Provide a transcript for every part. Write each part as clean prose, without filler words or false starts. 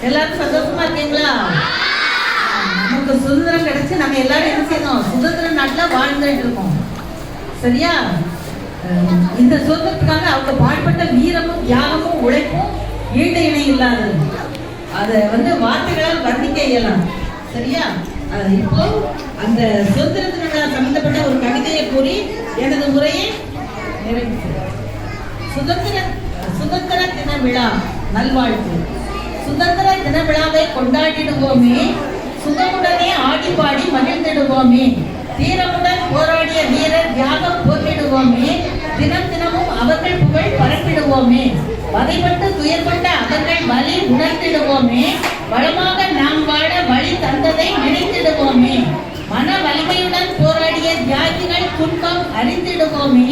எல்லாரும் சந்தோஷமா இருக்கீங்களா? நமக்கு சுதந்திரம் கிடைச்சு நம்ம எல்லாரும் என்ன செய்யணும்? சுதந்திர நாட்டில் வாழ்ந்துட்டு இருக்கோம். சரியா? இந்த சுதந்திரத்துக்காக அவங்க பாடுபட்ட வீரமும் தியாகமும் உழைப்பும் ஈடு இணை இல்லாதது. அதை வார்த்தைகளால் வர்ணிக்க இயலாம். சரியா? இப்போ அந்த சுதந்திரத்தினோட சம்பந்தப்பட்ட ஒரு கவிதையை கூறி எனது உரையை நிறைவு சுதந்திர தின விழா நல்வாழ்த்து. சுதந்திர தின விழாவை கொண்டாடிடுவோமே, சுகமுடனே ஆடி பாடி மகிழ்ந்திடுவோமே, தீரமுடன் போராடிய வீரர் தியாகம் போற்றிடுவோமே, தினம் தினமும் அவர்கள் புகழ் பரப்பிடுவோமே, வதைப்பட்டு துயர்பட்ட அவர்கள் வலி உணர்த்திடுவோமே, வளமாக நாம் வாழ வழி தந்ததை நினைத்திடுவோமே, மன வலிமையுடன் போராடிய தியாகிகள் துன்பம் அறிந்திடுவோமே,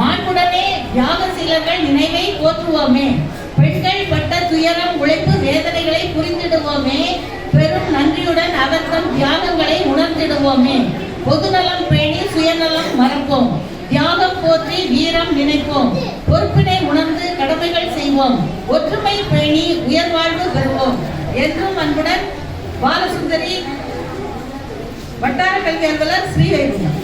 மாண்புடனே தியாகசீலர்கள் நினைவை போற்றுவோமே, பெண்கள் பட்ட துயரம் உழைப்பு வேதனைகளை புரிந்திடுவோமே, பெரும் நன்றியுடன் அவர் தம் தியாகங்களை உணர்ந்திடுவோமே, பொதுநலம் பேணி சுயநலம் மறப்போம், தியாகம் போற்றி வீரம் நினைப்போம், பொறுப்பினை உணர்ந்து கடமைகள் செய்வோம், ஒற்றுமை பேணி உயர்வாழ்வு பெறுவோம். என்றும் அன்புடன் பாலசுந்தரி, வட்டார கல்வி அலுவலர், ஸ்ரீவைகுண்டம்.